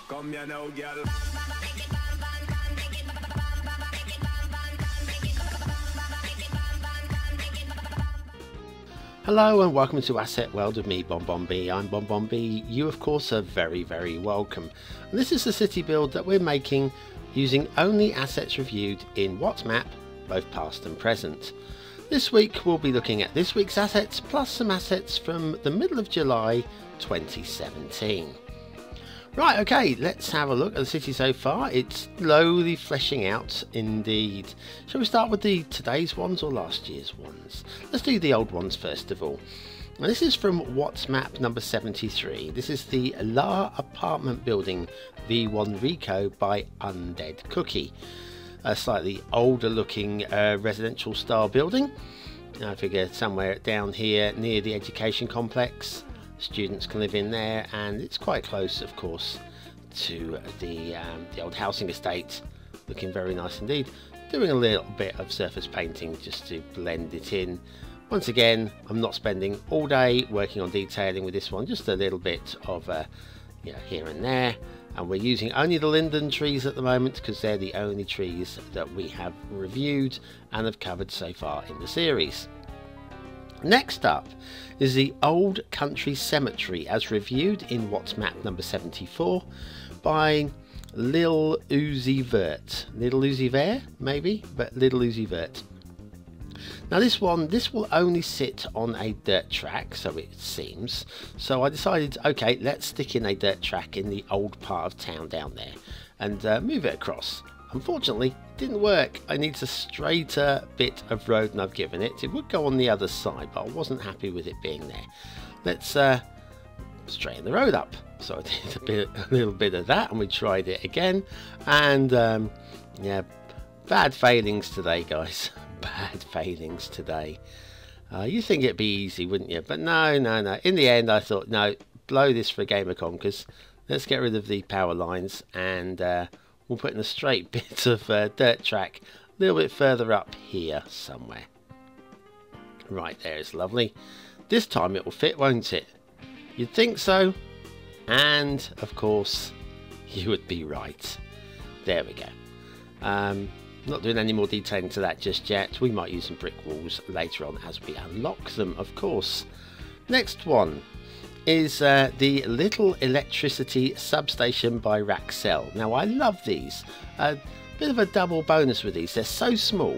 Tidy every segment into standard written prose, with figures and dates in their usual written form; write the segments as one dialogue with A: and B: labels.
A: Come here now, girl.
B: Hello and welcome to Asset World with me, BonBonB. I'm BonBonB. You of course are very welcome. And this is the city build that we're making using only assets reviewed in WhatMap, both past and present. This week we'll be looking at this week's assets plus some assets from the middle of July 2017. Right, okay, let's have a look at the city so far. It's slowly fleshing out indeed. Shall we start with the today's ones or last year's ones? Let's do the old ones first of all. Now, this is from WhatMap number 73. This is the Lahr apartment building V1 RICO by UndeadCookie. A slightly older looking residential style building. I figure somewhere down here near the education complex. Students can live in there, and it's quite close of course to the old housing estate, looking very nice indeed. Doing a little bit of surface painting just to blend it in. Once again, I'm not spending all day working on detailing with this one, just a little bit of here and there, and we're using only the linden trees at the moment because they're the only trees that we have reviewed and have covered so far in the series. Next up is the Old Country Cemetery as reviewed in WhatMap number 74 by liluzivert. Liluzivert maybe, but liluzivert. Now this will only sit on a dirt track, so it seems. So I decided, okay, let's stick in a dirt track in the old part of town down there and move it across. Unfortunately, it didn't work. I need a straighter bit of road than I've given it. It would go on the other side, but I wasn't happy with it being there. Let's straighten the road up. So I did a little bit of that, and we tried it again. And yeah, bad failings today, guys. Bad failings today. You think it'd be easy, wouldn't you? But no. In the end, I thought, no, blow this for Gamercom, because let's get rid of the power lines and we'll put in a straight bit of dirt track a little bit further up here somewhere. Right there is lovely. This time it will fit, won't it? You'd think so. And of course, you would be right. There we go. Not doing any more detailing to that just yet. We might use some brick walls later on as we unlock them, of course. Next one is the Little Electricity Substation by Raxell. Now I love these. A bit of a double bonus with these. They're so small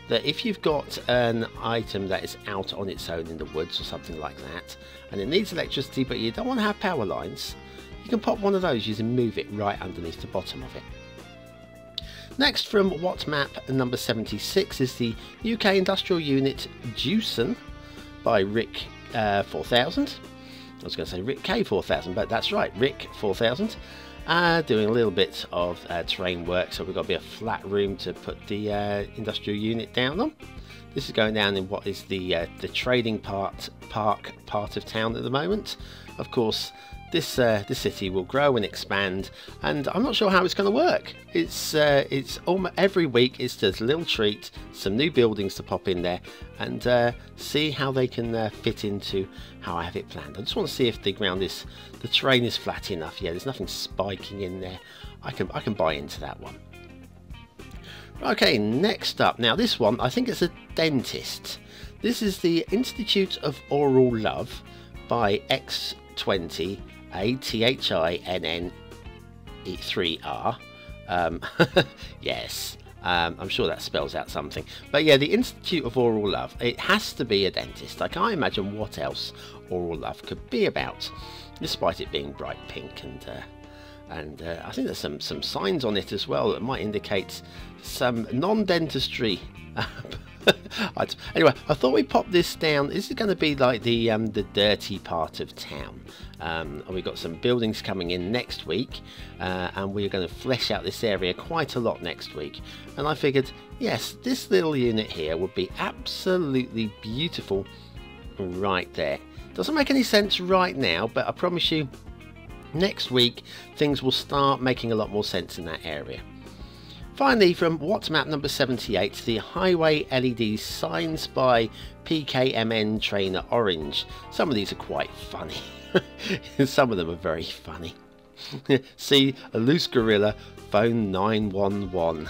B: that if you've got an item that is out on its own in the woods or something like that, and it needs electricity but you don't want to have power lines, you can pop one of those using Move It right underneath the bottom of it. Next from WhatMap number 76 is the UK Industrial Unit Jewson by Rick 4000. I was going to say Rick K4000, but that's right, Rick 4000. Doing a little bit of terrain work, so we've got a bit of flat room to put the industrial unit down on. This is going down in what is the trading park part of town at the moment. Of course, this city will grow and expand, and I'm not sure how it's going to work. It's almost every week it's just a little treat, some new buildings to pop in there, and see how they can fit into how I have it planned. I just want to see if the terrain is flat enough. Yeah, there's nothing spiking in there. I can buy into that one. Okay, next up. Now this one, I think it's a dentist. This is the Institute of Oral Love by X20 ATHINN3R. Yes, I'm sure that spells out something. But yeah, the Institute of Oral Love. It has to be a dentist. I can't imagine what else oral love could be about, despite it being bright pink and I think there's some signs on it as well that might indicate some non-dentistry. Anyway, I thought we'd pop this down. This is going to be like the dirty part of town. We've got some buildings coming in next week, and we're going to flesh out this area quite a lot next week. And I figured, yes, this little unit here would be absolutely beautiful right there. Doesn't make any sense right now, but I promise you, next week things will start making a lot more sense in that area. Finally, from WhatMap number 78, the Highway LED signs by PKMN Trainer Orange. Some of these are quite funny. Some of them are very funny. See a loose gorilla, phone 911.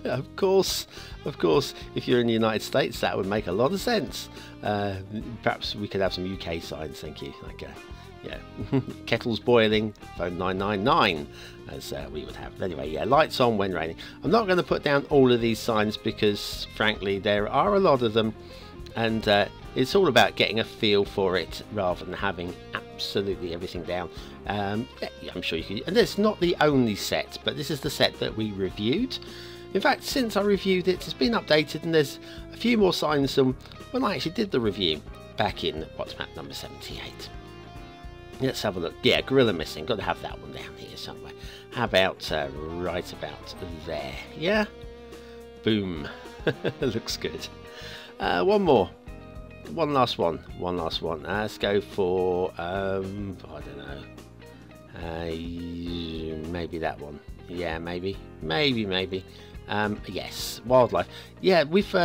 B: Of course, if you're in the United States, that would make a lot of sense. Perhaps we could have some UK signs, thank you. Like, yeah, kettle's boiling, phone 999, as we would have. Anyway, yeah, lights on when raining. I'm not going to put down all of these signs because, frankly, there are a lot of them, and it's all about getting a feel for it rather than having absolutely everything down. Yeah, I'm sure you can. And it's not the only set, but this is the set that we reviewed. In fact, since I reviewed it, it's been updated, and there's a few more signs than when I actually did the review back in what's map number 78. Let's have a look. Yeah, gorilla missing. Got to have that one down here somewhere. How about right about there? Yeah. Boom. Looks good. One more. One last one. Let's go for I don't know. Maybe that one. Yeah, maybe. Yes, wildlife. Yeah, we've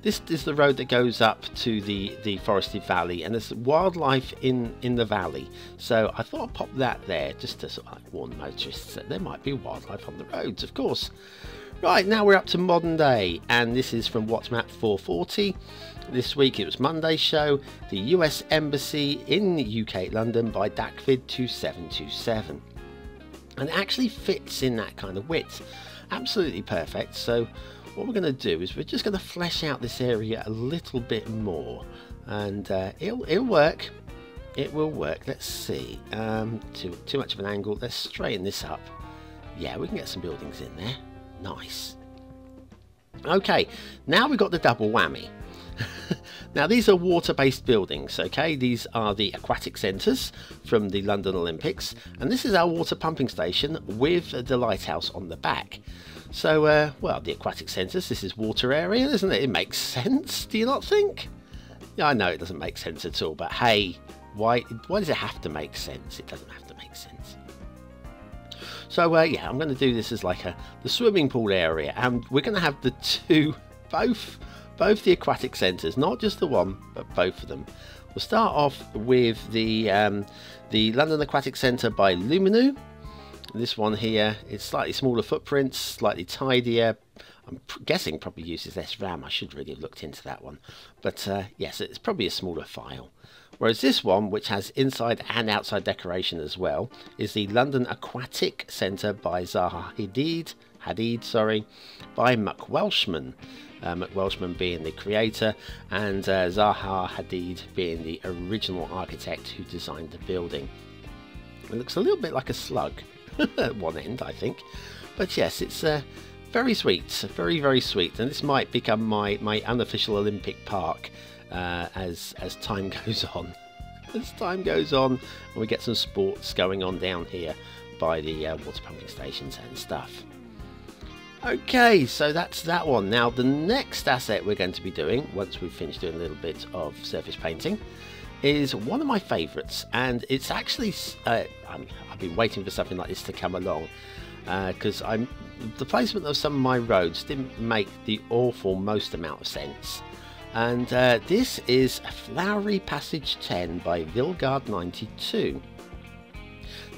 B: this is the road that goes up to the forested valley, and there's wildlife in the valley. So I thought I'd pop that there just to sort of like warn motorists that there might be wildlife on the roads, of course. Right, now we're up to modern day, and this is from What's Map 440. This week it was Monday's show, the US Embassy in UK London by Dakvid 2727. And it actually fits in that kind of width. Absolutely perfect. So what we're going to do is we're just going to flesh out this area a little bit more, and it'll work. It will work. Let's see. Too much of an angle. Let's straighten this up. Yeah, we can get some buildings in there. Nice. Okay, now we've got the double whammy. Now these are water-based buildings, okay? These are the aquatic centres from the London Olympics, and this is our water pumping station with the lighthouse on the back. So, well, the aquatic centres, this is water area, isn't it? It makes sense, do you not think? Yeah, I know it doesn't make sense at all, but hey, why does it have to make sense? It doesn't have to make sense. So, yeah, I'm going to do this as like the swimming pool area, and we're going to have the two, both the aquatic centres, not just the one, but both of them. We'll start off with the London Aquatic Centre by Luminou. This one here is slightly smaller footprints, slightly tidier. I'm guessing probably uses less RAM. I should really have looked into that one. But yes, it's probably a smaller file. Whereas this one, which has inside and outside decoration as well, is the London Aquatic Centre by Zaha Hadid, by Macwelshman. Macwelshman being the creator, and Zaha Hadid being the original architect who designed the building. It looks a little bit like a slug at one end, I think. But yes, it's very sweet, very, very sweet. And this might become my unofficial Olympic park as time goes on. As time goes on, and we get some sports going on down here by the water pumping stations and stuff. Okay, so that's that one. Now the next asset we're going to be doing, once we've finished doing a little bit of surface painting, is one of my favourites, and it's actually I've been waiting for something like this to come along, because the placement of some of my roads didn't make the awful most amount of sense, and this is Flowery Passage 10 by Vilgard 92.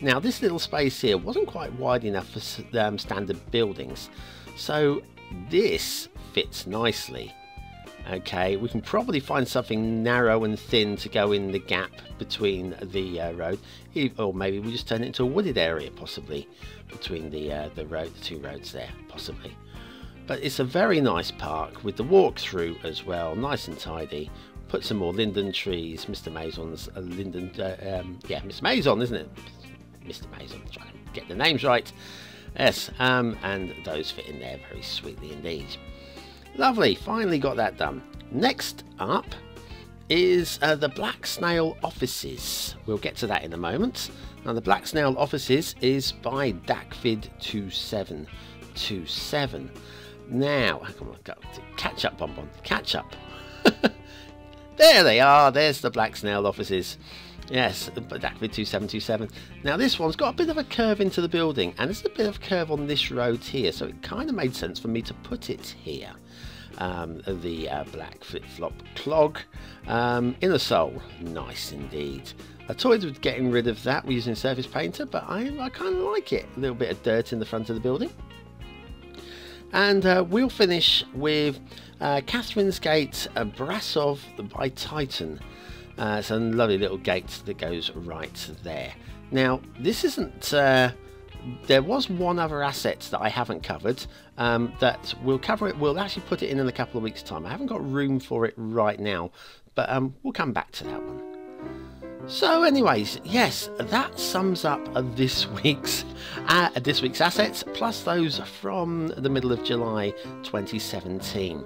B: Now this little space here wasn't quite wide enough for standard buildings, so this fits nicely. Okay, we can probably find something narrow and thin to go in the gap between the road, or maybe we just turn it into a wooded area, possibly between the two roads there, possibly. But it's a very nice park with the walk-through as well, nice and tidy. Put some more linden trees. Mr. Mazon's linden, yeah, Mr. Mazon, isn't it? Mr. Mazon, trying to get the names right. Yes, and those fit in there very sweetly indeed. Lovely, finally got that done. Next up is the Black Snail Offices. We'll get to that in a moment. Now the Black Snail Offices is by Dakvid 2727. Now, come on, catch up, BonBonB, catch up. There they are, there's the Black Snail Offices. Yes, Dakvid 2727. Now this one's got a bit of a curve into the building, and there's a bit of a curve on this road here, so it kind of made sense for me to put it here. The black flip-flop clog, inner sole, nice indeed. I toyed with getting rid of that using Surface Painter, but I kind of like it. A little bit of dirt in the front of the building. And we'll finish with Catherine's Gate, Brasov by Titan. It's a lovely little gate that goes right there. Now, this isn't... there was one other asset that I haven't covered that we'll cover it. We'll actually put it in a couple of weeks' time. I haven't got room for it right now, but we'll come back to that one. So anyways, yes, that sums up this week's assets, plus those from the middle of July 2017.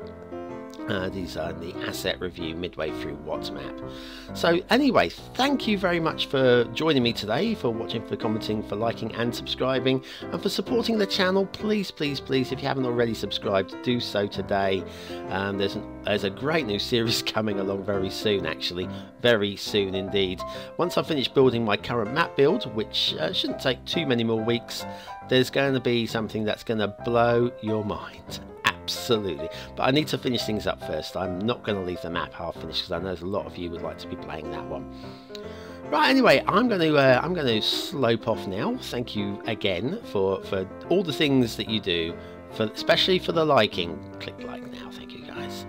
B: These are the asset review midway through WhatsMap. So anyway, thank you very much for joining me today, for watching, for commenting, for liking and subscribing, and for supporting the channel. Please, please, please, if you haven't already subscribed, do so today. There's a great new series coming along very soon, actually, very soon indeed. Once I finish building my current map build, which shouldn't take too many more weeks, there's going to be something that's going to blow your mind. Absolutely, but I need to finish things up first. I'm not going to leave the map half finished because I know there's a lot of you would like to be playing that one. Right, anyway, I'm going to slope off now. Thank you again for all the things that you do, especially for the liking. Click like now. Thank you guys,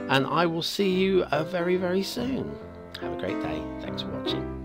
B: and I will see you very, very soon. Have a great day. Thanks for watching.